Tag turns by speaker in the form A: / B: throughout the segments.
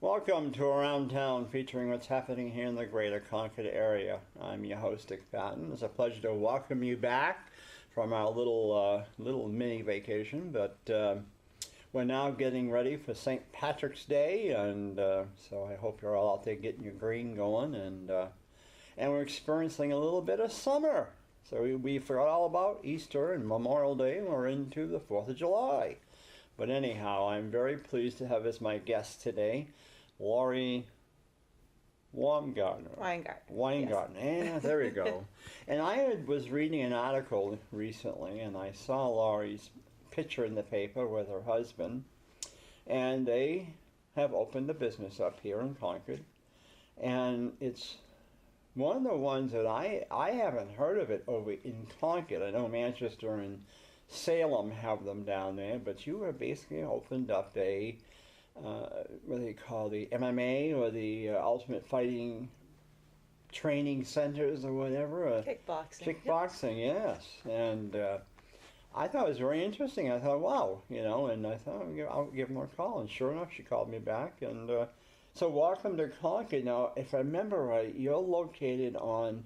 A: Welcome to Around Town, featuring what's happening here in the greater Concord area. I'm your host, Dick Patten. It's a pleasure to welcome you back from our little mini vacation, but we're now getting ready for St. Patrick's Day, and so I hope you're all out there getting your green going, and we're experiencing a little bit of summer. So we forgot all about Easter and Memorial Day, and we're into the 4th of July. But anyhow, I'm very pleased to have as my guest today Laurie Weingartner.
B: Weingartner.
A: Yeah, there we go. And I was reading an article recently, and I saw Laurie's picture in the paper with her husband, and they have opened a business up here in Concord, and it's one of the ones that I haven't heard of it over in Concord. I know Manchester and Salem have them down there, but you have basically opened up a what do they call the MMA or the Ultimate Fighting Training Centers or whatever.
B: Kickboxing.
A: Kickboxing, yes. And I thought it was very interesting. I thought, wow, and I thought I'll give them a call. And sure enough, she called me back. And so welcome to Concord. Now, if I remember right, you're located on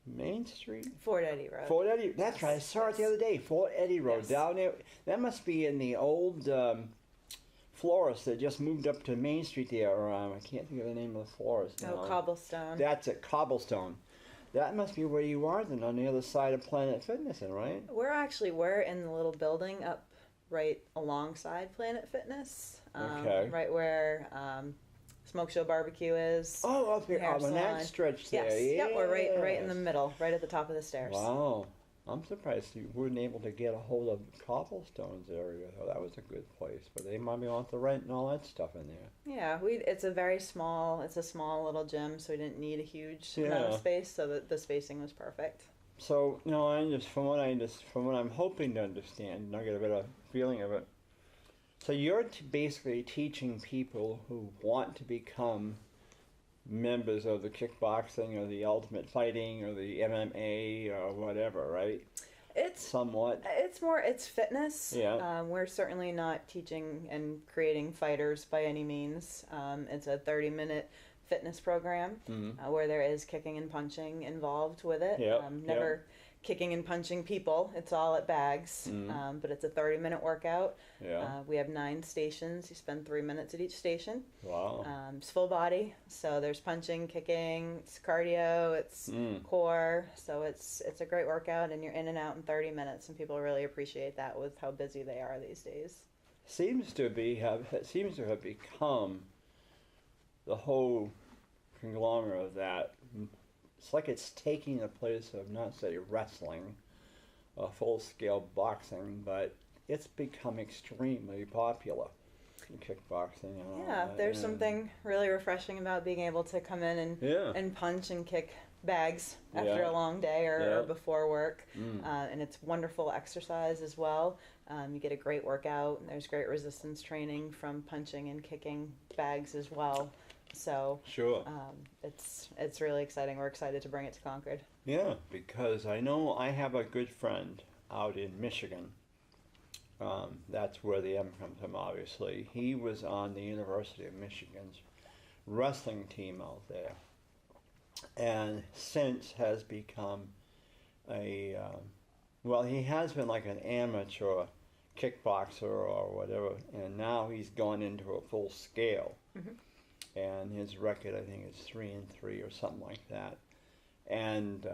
A: Main Street?
B: Fort Eddy Road.
A: Fort Eddy, that's right. I saw it the other day. Fort Eddy Road, down there. That must be in the old florist that just moved up to Main Street there. I can't think of the name of the florist now.
B: Oh, Cobblestone.
A: That's it, Cobblestone. That must be where you are then, on the other side of Planet Fitness, right?
B: We're in the little building up right alongside Planet Fitness.
A: Okay.
B: Right where Smoke Show Barbecue is.
A: Oh, up here, on that stretch there.
B: Yes. Yep, we're right in the middle, right at the top of the stairs.
A: Wow. I'm surprised you weren't able to get a hold of Cobblestone's area. Oh, that was a good place, but they might be want the rent and all that stuff in there.
B: Yeah, it's a small little gym, so we didn't need a huge amount of space, so the spacing was perfect.
A: So, from what I'm hoping to understand, and I get a bit of feeling of it. So you're basically teaching people who want to become members of the kickboxing or the ultimate fighting or the MMA or whatever, right?
B: It's fitness.
A: Yeah.
B: We're certainly not teaching and creating fighters by any means. It's a 30-minute fitness program where there is kicking and punching involved with it. Never kicking and punching people. It's all at bags. But it's a 30-minute workout.
A: Yeah.
B: We have 9 stations. You spend 3 minutes at each station.
A: Wow.
B: It's full body. So there's punching, kicking, it's cardio, it's core. So it's a great workout, and you're in and out in 30 minutes, and people really appreciate that with how busy they are these days.
A: Seems to have become the whole conglomerate of that. It's like it's taking the place of, not say wrestling, full-scale boxing, but it's become extremely popular in kickboxing.
B: There's something really refreshing about being able to come in and punch and kick bags after a long day or before work. And it's wonderful exercise as well. You get a great workout, and there's great resistance training from punching and kicking bags as well. So
A: sure,
B: it's really exciting. We're excited to bring it to Concord.
A: Yeah, because I know I have a good friend out in Michigan. That's where the M comes from, obviously. He was on the University of Michigan's wrestling team out there, and since has become he has been like an amateur kickboxer or whatever, and now he's gone into a full scale. And his record, I think, is 3-3 or something like that. And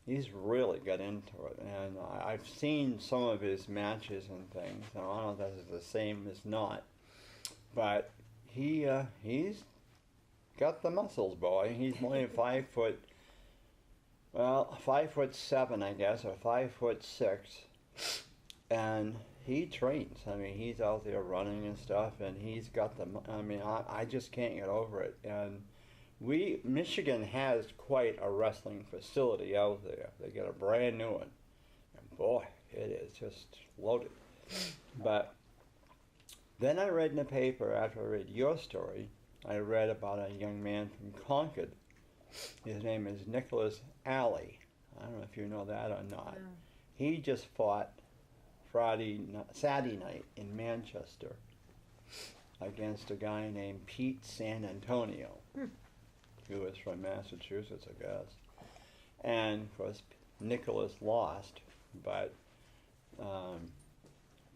A: he's really got into it. And I've seen some of his matches and things. Now, I don't know if that's the same as not. But he's got the muscles, boy. He's only 5'7", I guess, or 5'6". And he trains. I mean, he's out there running and stuff, and he's got I just can't get over it. And Michigan has quite a wrestling facility out there. They got a brand new one. And boy, it is just loaded. But then I read in the paper, after I read your story, I read about a young man from Concord. His name is Nicholas Alley. I don't know if you know that or not.
B: No.
A: He just fought Saturday night in Manchester. against a guy named Pete San Antonio, who was from Massachusetts, I guess. And of course, Nicholas lost, but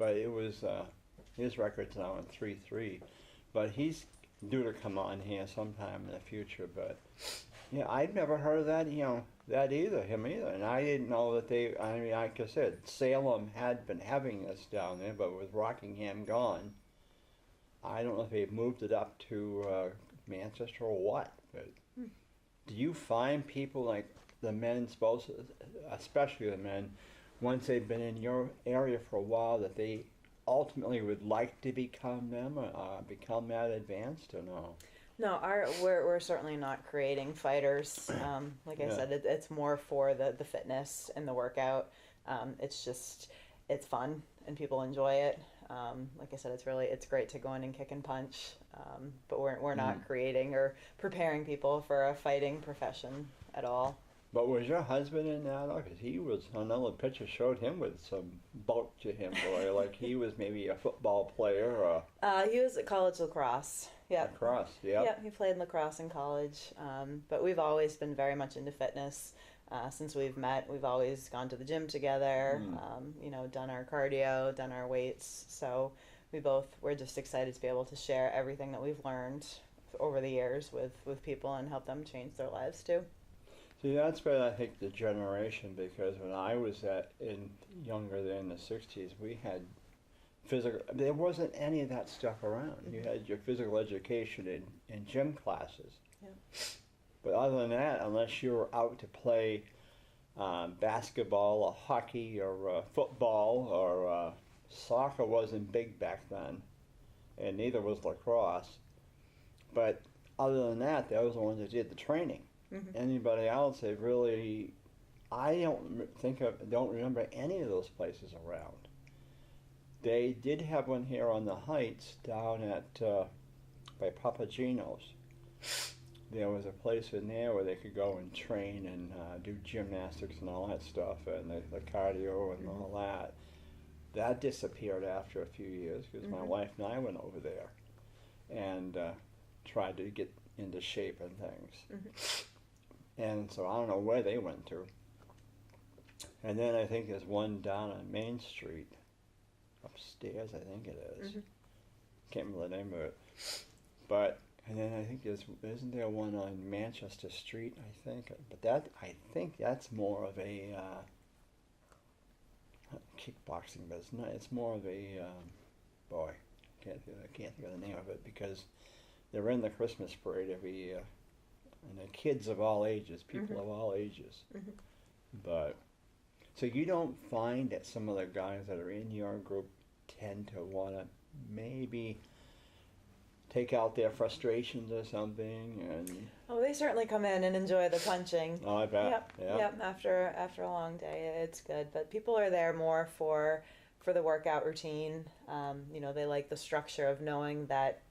A: it was his record's now in 3-3. But he's due to come on here sometime in the future. But yeah, I'd never heard of that, him either. And I didn't know that like I said, Salem had been having this down there, but with Rockingham gone, I don't know if they've moved it up to Manchester or what. But do you find people like the men, especially the men, once they've been in your area for a while, that they ultimately would like to become them or become that advanced, or no?
B: No, we're certainly not creating fighters. Like I said, it's more for the fitness and the workout. It's fun and people enjoy it. Like I said, it's great to go in and kick and punch. But we're not creating or preparing people for a fighting profession at all.
A: But was your husband in that? Because he was, another picture showed him with some bulk to him, boy. Like he was maybe a football player or...
B: he was at college lacrosse. Yep.
A: Lacrosse, yep.
B: Yep, he played lacrosse in college. But we've always been very much into fitness. Since we've met, we've always gone to the gym together, done our cardio, done our weights. So we're just excited to be able to share everything that we've learned over the years with people and help them change their lives too.
A: See, that's been, I think, the generation, because when I was younger than the 60s, we had there wasn't any of that stuff around. You had your physical education in gym classes. Yeah. But other than that, unless you were out to play basketball or hockey or football or soccer wasn't big back then, and neither was lacrosse. But other than that, they was the ones that did the training. Anybody else, I don't remember any of those places around. They did have one here on the Heights down at by Papagino's. There was a place in there where they could go and train and do gymnastics and all that stuff, and the cardio and all that. That disappeared after a few years, because my wife and I went over there and tried to get into shape and things. And so I don't know where they went to. And then I think there's one down on Main Street, upstairs, I think it is. Can't remember the name of it. And then I think isn't there one on Manchester Street, I think? But I think that's more of a kickboxing, but it's more of a, boy, I can't think of the name of it, because they're in the Christmas parade every year. And the kids of all ages, people of all ages. But, so you don't find that some of the guys that are in your group tend to want to maybe take out their frustrations or something? And
B: oh, they certainly come in and enjoy the punching.
A: Oh, I bet.
B: Yep. After a long day, it's good. But people are there more for the workout routine. They like the structure of knowing that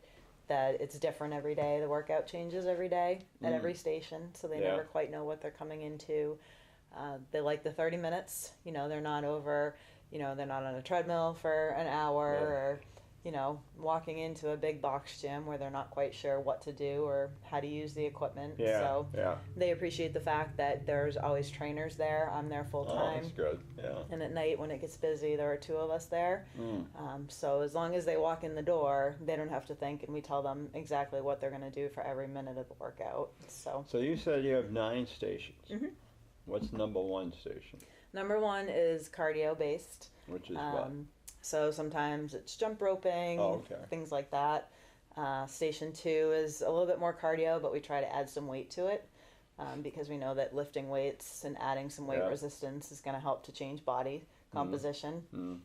B: it's different every day. The workout changes every day at every station, so they never quite know what they're coming into. They like the 30 minutes. They're not over, they're not on a treadmill for an hour or, walking into a big box gym where they're not quite sure what to do or how to use the equipment. So they appreciate the fact that there's always trainers there. I'm there full time.
A: Oh, that's good. Yeah.
B: And at night when it gets busy, there are 2 of us there. So as long as they walk in the door, they don't have to think, and we tell them exactly what they're going to do for every minute of the workout. So
A: you said you have 9 stations. What's number 1 station?
B: Number 1 is cardio based.
A: Which is what?
B: So sometimes it's jump roping, things like that. Station 2 is a little bit more cardio, but we try to add some weight to it because we know that lifting weights and adding some weight resistance is going to help to change body composition.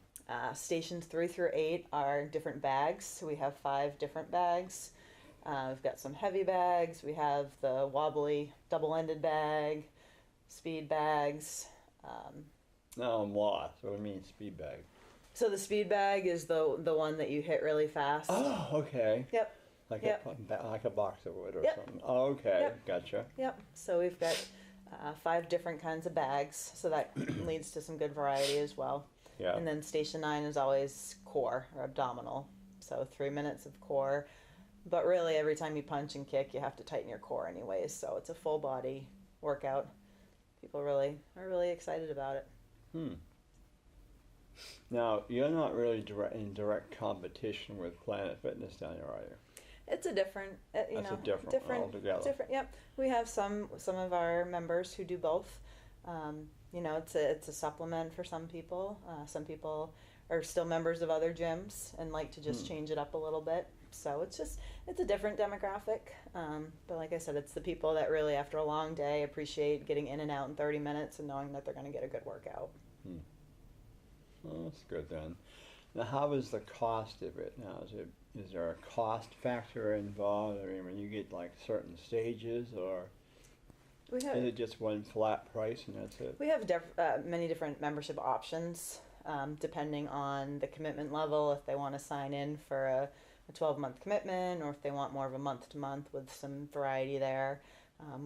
B: Stations 3 through 8 are different bags. So we have 5 different bags. We've got some heavy bags. We have the wobbly double-ended bag, speed bags.
A: No, I'm lost. What do you mean speed bag?
B: So the speed bag is the one that you hit really fast.
A: Oh, okay.
B: Yep.
A: Like a boxer would or something. Oh, okay. Gotcha.
B: Yep. So we've got 5 different kinds of bags, so that leads to some good variety as well. Yeah. And then station 9 is always core or abdominal. So 3 minutes of core. But really, every time you punch and kick, you have to tighten your core anyways. So it's a full body workout. People are really excited about it.
A: Now, you're not really in direct competition with Planet Fitness down there, are you?
B: It's a different,
A: different altogether.
B: Different. Yep. We have some of our members who do both. It's a supplement for some people. Some people are still members of other gyms and like to just change it up a little bit. So it's a different demographic. But like I said, it's the people that really, after a long day, appreciate getting in and out in 30 minutes and knowing that they're going to get a good workout.
A: Well, that's good then. Now, how is the cost of it now? Is there a cost factor involved? I mean, when you get like certain stages, or is it just one flat price and that's it?
B: We have many different membership options, depending on the commitment level. If they want to sign in for a 12-month commitment, or if they want more of a month-to-month with some variety there.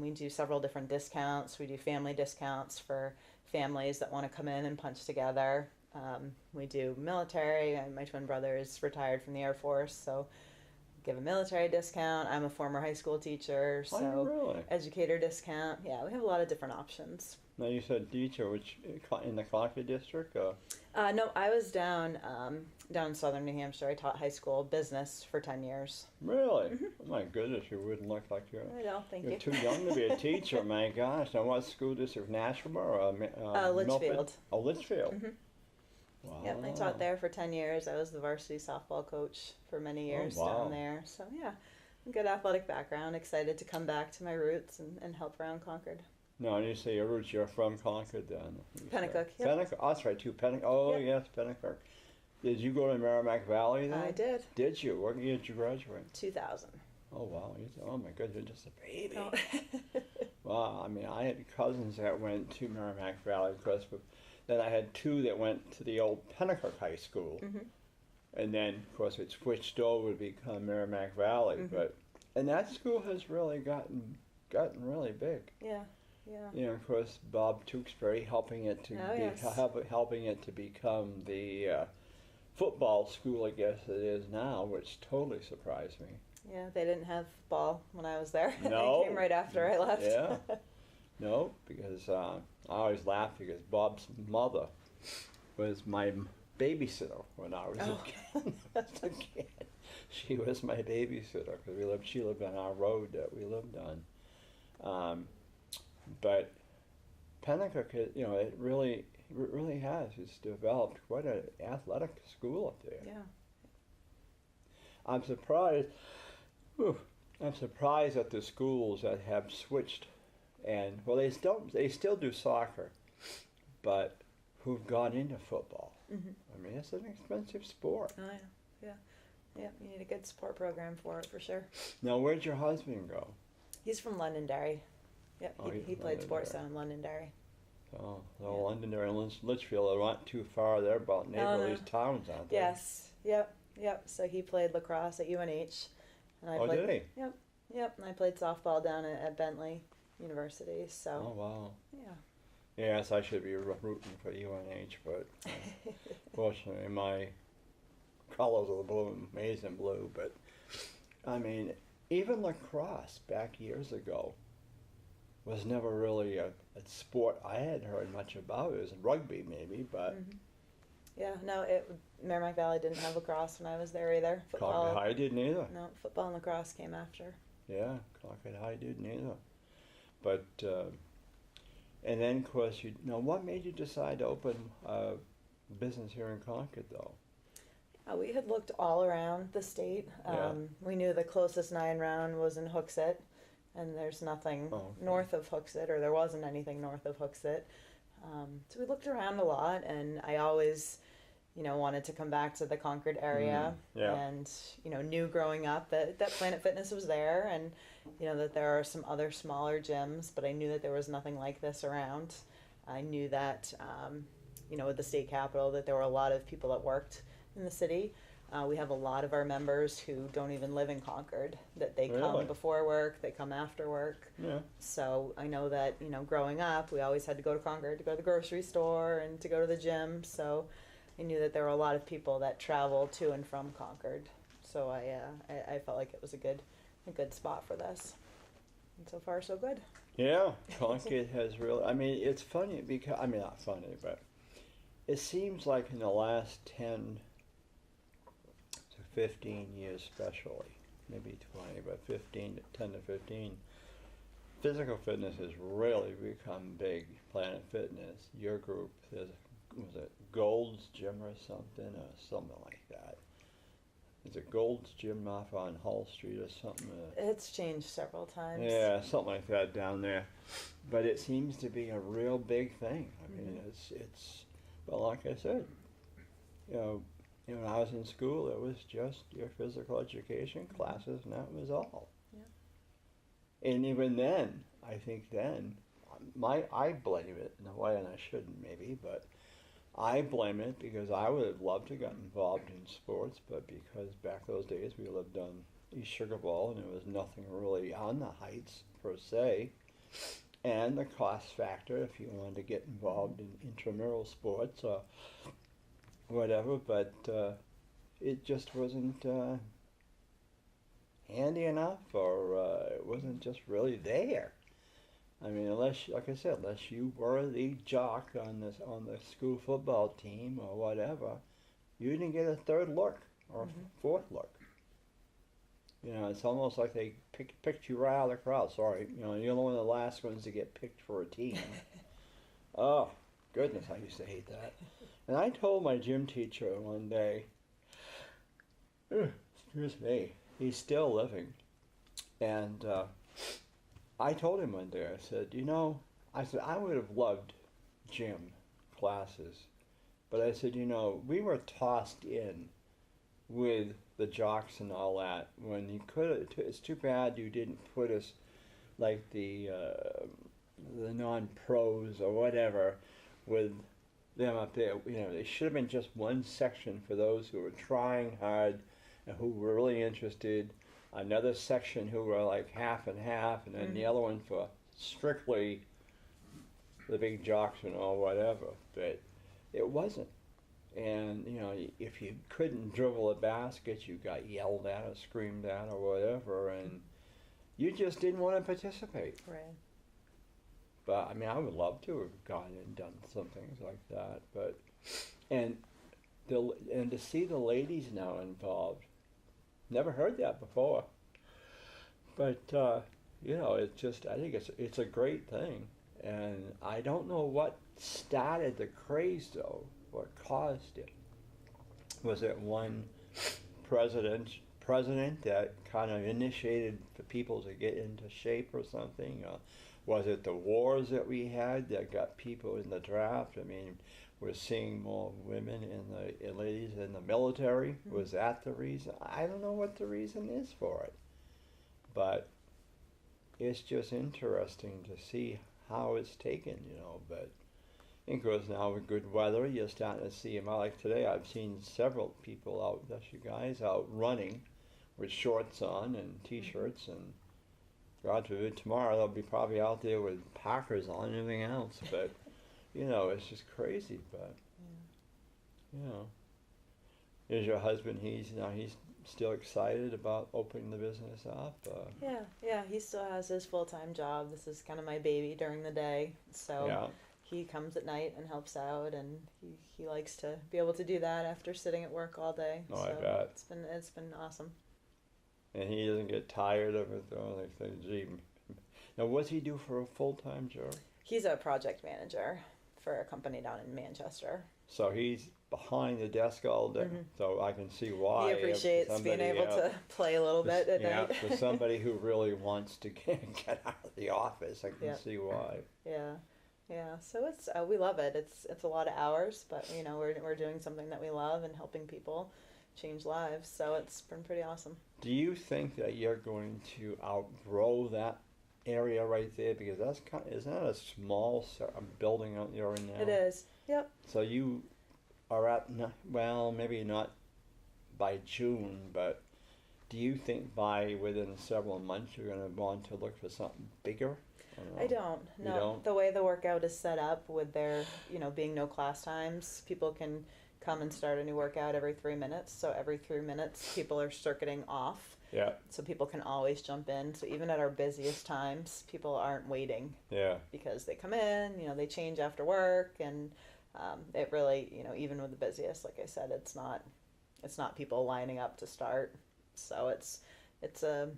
B: We do several different discounts. We do family discounts for families that want to come in and punch together. We do military. My twin brother is retired from the Air Force, so give a military discount. I'm a former high school teacher, so
A: really?
B: Educator discount. Yeah, we have a lot of different options.
A: Now, you said teacher, which in the Concord district?
B: No, I was down in southern New Hampshire. I taught high school business for 10 years.
A: Really? Oh my goodness, you wouldn't look like you're...
B: I don't think
A: you're too young to be a teacher, my gosh. Now, what school district? Nashville or
B: Litchfield.
A: Milford? Oh, Litchfield. Wow.
B: Yep, I taught there for 10 years. I was the varsity softball coach for many years down there. So yeah, good athletic background. Excited to come back to my roots and help around Concord.
A: No, and you say your roots, you're from Concord then?
B: Pennacook,
A: yep. Pennacook, oh, that's right, too. Yes, Pennacook. Did you go to Merrimack Valley then?
B: I did.
A: Did you? What year did you graduate?
B: 2000.
A: Oh, wow. Oh, my goodness, you're just a baby.
B: Oh.
A: Wow, I mean, I had cousins that went to Merrimack Valley, of course, but then I had two that went to the old Pennacook High School. And then, of course, it switched over to become Merrimack Valley. And that school has really gotten really big.
B: Yeah.
A: Of course, Bob Tewksbury helping it to become the football school, I guess it is now, which totally surprised me.
B: Yeah, they didn't have ball when I was there.
A: No.
B: They came right after I left.
A: Yeah. No, because I always laugh because Bob's mother was my babysitter when I was a kid. She was my babysitter because she lived on our road that we lived on. But Pennacook, it really has. It's developed quite an athletic school up there.
B: Yeah.
A: I'm surprised at the schools that have switched, and well, they still do soccer, but who've gone into football. I mean, it's an expensive sport.
B: Oh yeah. You need a good support program for it for sure.
A: Now, where'd your husband go?
B: He's from Londonderry. Yep, he played sports down in Londonderry.
A: Oh, Londonderry and Litchfield are not too far. They're about neighborly towns, aren't they?
B: Yes. Yep. So he played lacrosse at UNH. And
A: did he?
B: Yep. And I played softball down at Bentley University. So.
A: Oh wow.
B: Yeah.
A: Yes, I should be rooting for UNH, but fortunately my colors are blue, amazing blue. But I mean, even lacrosse back years ago was never really a sport I had heard much about. It was rugby maybe, but
B: yeah, no, Merrimack Valley didn't have lacrosse when I was there either.
A: Concord High didn't either.
B: No, football and lacrosse came after.
A: Yeah, Concord High didn't either. But and then of course what made you decide to open a business here in Concord though?
B: We had looked all around the state. We knew the closest 9 round was in Hooksett. And there's nothing north of Hooksett, or there wasn't anything north of Hooksett. So we looked around a lot, and I always, wanted to come back to the Concord area. And, knew growing up that Planet Fitness was there, and, that there are some other smaller gyms, but I knew that there was nothing like this around. I knew that, with the state capitol, that there were a lot of people that worked in the city. We have a lot of our members who don't even live in Concord, that they come before work, they come after work. Yeah. So I know that, growing up, we always had to go to Concord to go to the grocery store and to go to the gym. So I knew that there were a lot of people that travel to and from Concord. So I felt like it was a good spot for this. And so far, so good.
A: Yeah, Concord has really, I mean, it's funny because, I mean, not funny, but it seems like in the last 10 to 15 years especially, maybe 20, but 10 to 15, physical fitness has really become big. Planet Fitness, your group, was it Gold's Gym or something like that? Is it Gold's Gym off on Hull Street or something?
B: It's changed several times.
A: Yeah, something like that down there. But it seems to be a real big thing. I mean, it's. But like I said, when I was in school, it was just your physical education classes, and that was all. Yeah. And even then, I think I blame it in a way, and I shouldn't maybe, but I blame it because I would have loved to get involved in sports, but because back those days we lived on East Sugar Bowl and there was nothing really on the Heights per se, and the cost factor if you wanted to get involved in intramural sports or whatever, but it just wasn't handy enough, or it wasn't just really there. I mean, like I said, unless you were the jock on the school football team or whatever, you didn't get a third look or fourth look. It's almost like they picked you right out of the crowd. Sorry, you're one of the last ones to get picked for a team. Oh, goodness, I used to hate that. And I told my gym teacher one day, excuse me, he's still living, and I told him one day, I said, I would have loved gym classes, but I said, we were tossed in with the jocks and all that when you could. It's too bad you didn't put us like the non-pros or whatever with them up there. They should have been just one section for those who were trying hard and who were really interested. Another section who were like half and half, and then the other one for strictly the big jocks and all whatever. But it wasn't. And, if you couldn't dribble a basket, you got yelled at or screamed at or whatever, and you just didn't want to participate.
B: Right.
A: But, I mean, I would love to have gone and done some things like that. But, and to see the ladies now involved, never heard that before, but it's just, I think it's a great thing, and I don't know what started the craze though, what caused it. Was it one president that kind of initiated the people to get into shape or something? Was it the wars that we had that got people in the draft? I mean, we're seeing more women ladies in the military. Was that the reason? I don't know what the reason is for it, but it's just interesting to see how it's taken, but of course now with good weather, you're starting to see them. Like today, I've seen several people out, that's you guys, out running with shorts on and t-shirts, and God forbid tomorrow they'll be probably out there with Packers on and everything else, but it's just crazy. But is your husband, he's still excited about opening the business up?
B: Yeah, he still has his full-time job. This is kind of my baby during the day, so he comes at night and helps out, and he likes to be able to do that after sitting at work all day.
A: Oh, so I bet.
B: It's been awesome.
A: And he doesn't get tired of it though. They say, gee. Now, what's he do for a full-time job?
B: He's a project manager for a company down in Manchester.
A: So he's behind the desk all day. So I can see why.
B: He appreciates being able to play a little bit at night.
A: For somebody who really wants to get out of the office, I can see why.
B: Yeah. So it's we love it. It's a lot of hours, but we're doing something that we love and helping people change lives. So it's been pretty awesome.
A: Do you think that you're going to outgrow that area right there? Because isn't that a small building out there right now?
B: It is. Yep.
A: So you are at, well, maybe not by June, but do you think within several months you're going to want to look for something bigger?
B: I don't. No. The way the workout is set up with there, being no class times, people can come and start a new workout every 3 minutes. So every 3 minutes, people are circuiting off.
A: Yeah.
B: So people can always jump in. So even at our busiest times, people aren't waiting.
A: Yeah.
B: Because they come in, they change after work, and it really, even with the busiest, like I said, it's not people lining up to start. So it's a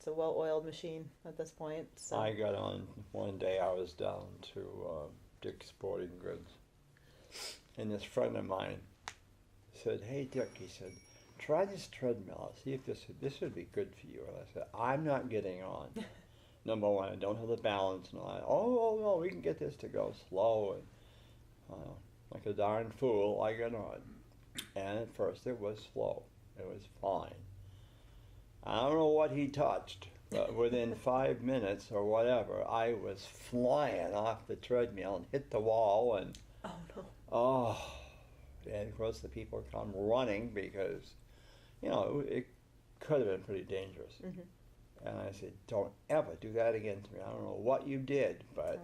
B: well-oiled machine at this point. So
A: I got on one day. I was down to Dick's Sporting Goods, and this friend of mine said, "Hey Dick," he said, "try this treadmill. See if this would be good for you." And I said, "I'm not getting on. Number one, I don't have the balance." And I, "Oh no, we can get this to go slow." And like a darn fool, I got on, and at first it was slow. It was fine. I don't know what he touched, but within 5 minutes or whatever, I was flying off the treadmill and hit the wall, and
B: oh no.
A: Oh, and of course the people come running because, it could have been pretty dangerous. Mm-hmm. And I said, "Don't ever do that again to me. I don't know what you did, but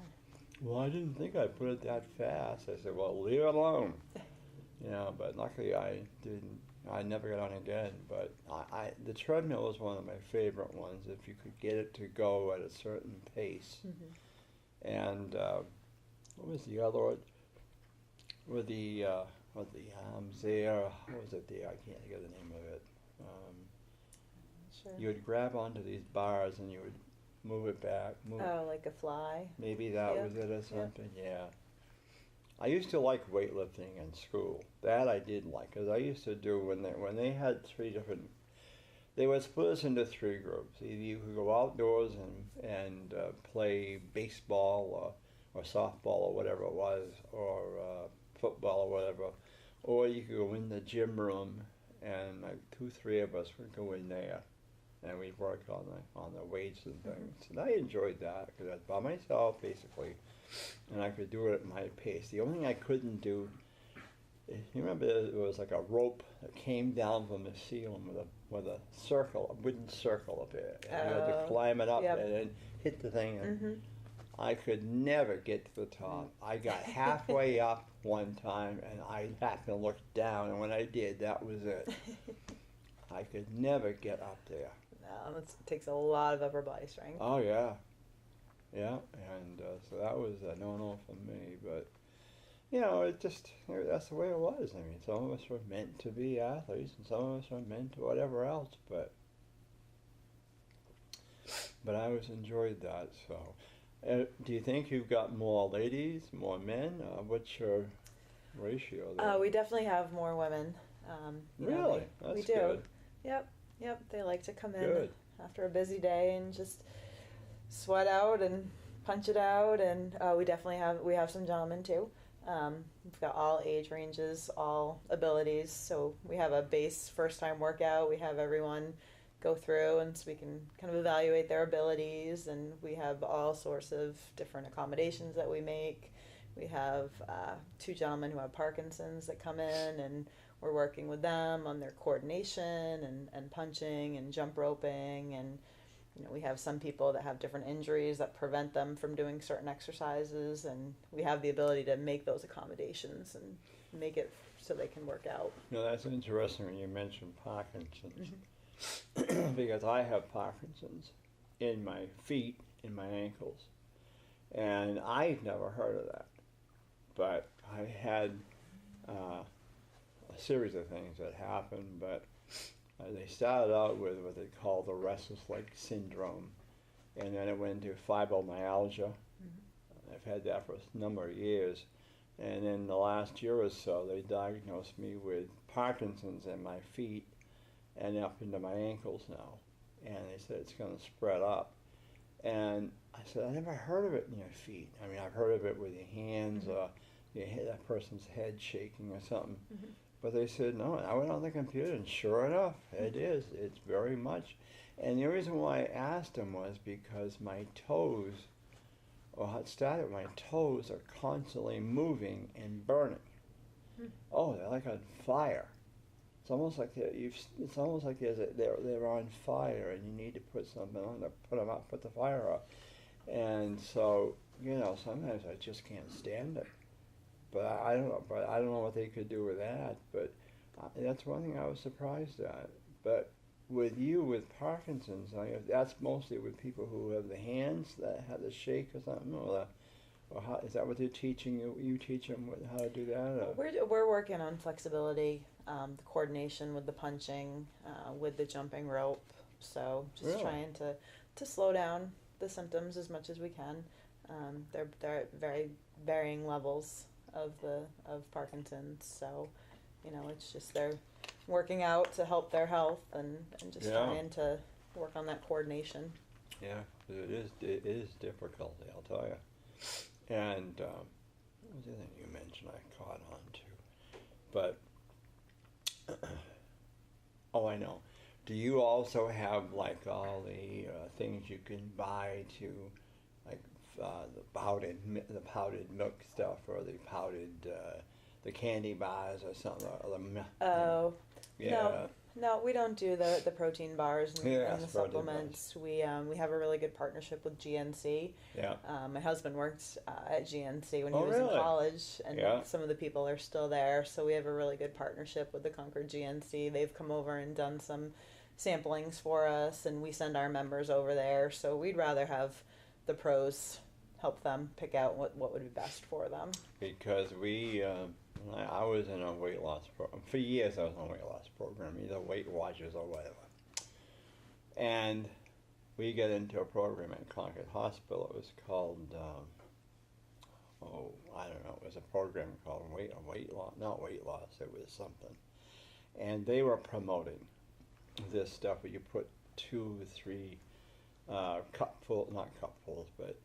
A: well, I didn't think I put it that fast." I said, "Well, leave it alone." But luckily I didn't. I never got on again, but the treadmill was one of my favorite ones if you could get it to go at a certain pace. Mm-hmm. And what was the other one? With the arms there, what was it there? I can't think of the name of it.
B: Sure.
A: You would grab onto these bars and you would move it back.
B: Like a fly?
A: Maybe that was it or something, yeah. I used to like weightlifting in school. That I did like, because I used to do when they had 3 different. They would split us into 3 groups. Either you could go outdoors and play baseball or softball or whatever it was, or football or whatever, or you could go in the gym room and like 2-3 of us would go in there and we'd work on the weights and things. And I enjoyed that because I was by myself basically. And I could do it at my pace. The only thing I couldn't do, you remember there was like a rope that came down from the ceiling with a circle, a wooden circle up there. And you had to climb it up and then hit the thing. And I could never get to the top. I got halfway up one time and I happened to look down, and when I did, that was it. I could never get up there.
B: No, it takes a lot of upper body strength.
A: Oh, yeah. Yeah, and so that was a no-no for me, but, that's the way it was. I mean, some of us were meant to be athletes, and some of us were meant to whatever else, but I always enjoyed that, so. Do you think you've got more ladies, more men? What's your ratio there?
B: We definitely have more women.
A: Really? That's
B: we do.
A: Good.
B: Yep. They like to come in after a busy day and just sweat out and punch it out, and we have some gentlemen too. We've got all age ranges, all abilities. So we have a base first time workout. We have everyone go through, and so we can kind of evaluate their abilities, and we have all sorts of different accommodations that we make. We have 2 gentlemen who have Parkinson's that come in, and we're working with them on their coordination and punching and jump roping, and we have some people that have different injuries that prevent them from doing certain exercises, and we have the ability to make those accommodations and make it so they can work out.
A: That's interesting when you mentioned Parkinson's. Mm-hmm. Because I have Parkinson's in my feet, in my ankles, and I've never heard of that. But I had a series of things that happened, but they started out with what they call the restless leg syndrome, and then it went into fibromyalgia. Mm-hmm. I've had that for a number of years, and in the last year or so they diagnosed me with Parkinson's in my feet and up into my ankles now, and they said it's going to spread up. And I said, I never heard of it in your feet. I mean, I've heard of it with your hands, or you hit that person's head shaking or something. Mm-hmm. But they said, no, I went on the computer, and sure enough, it is. It's very much. And the reason why I asked them was because my toes, or how it started, my toes are constantly moving and burning. Mm-hmm. Oh, they're like on fire. It's almost like they're on fire, and you need to put something on to put them up, put the fire up. And so, sometimes I just can't stand it. but I don't know. But I don't know what they could do with that. But that's one thing I was surprised at. But with you with Parkinson's, that's mostly with people who have the hands that have the shake or something, or how, is that what they're teaching you? You teach them how to do that?
B: We're working on flexibility, the coordination with the punching, with the jumping rope. So just
A: really?
B: trying to slow down the symptoms as much as we can. They're at very varying levels of Parkinson's. So, it's just they're working out to help their health and just trying to work on that coordination.
A: Yeah, it is difficult, I'll tell you. And what was the other thing you mentioned I caught on to? But, oh, I know. Do you also have like all the things you can buy to, like the powdered milk stuff, or the powdered the candy bars or something?
B: Oh, yeah. No, we don't do the protein bars and the supplements. We have a really good partnership with GNC.
A: Yeah.
B: My husband worked at GNC when he was in college, and some of the people are still there. So we have a really good partnership with the Concord GNC. They've come over and done some samplings for us, and we send our members over there. So we'd rather have the pros help them pick out what would be best for them.
A: Because I was in a weight loss program. For years I was in a weight loss program, either Weight Watchers or whatever. And we got into a program at Concord Hospital. It was called, I don't know, it was a program called weight loss, not weight loss, it was something. And they were promoting this stuff where you put 2 or 3 not cupfuls, but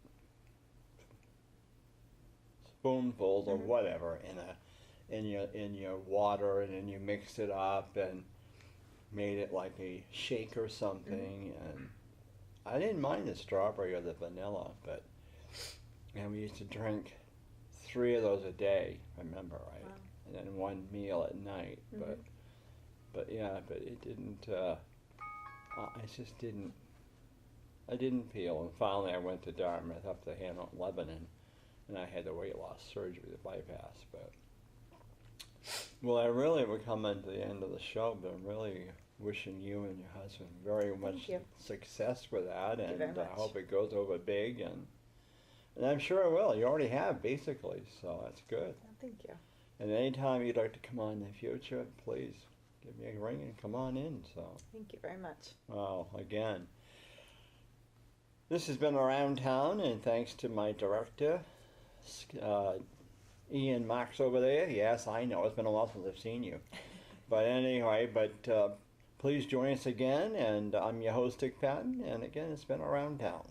A: spoonfuls or whatever in your water, and then you mix it up and made it like a shake or something. And I didn't mind the strawberry or the vanilla, and we used to drink 3 of those a day, I remember, right? Wow. And then 1 meal at night. But it didn't, I didn't feel. And finally I went to Dartmouth up to Lebanon, and I had the weight loss surgery, the bypass. But, well, I really would come into the end of the show, but I'm really wishing you and your husband very much success with that. And I hope it goes over big, and I'm sure it will. You already have, basically, so that's good.
B: Oh, thank you.
A: And anytime you'd like to come on in the future, please give me a ring and come on in. So
B: thank you very much.
A: Well, again, this has been Around Town, and thanks to my director, Ian Marx over there. Yes, I know, it's been a while since I've seen you. But anyway, please join us again, and I'm your host, Dick Patten, and again, it's been Around Town.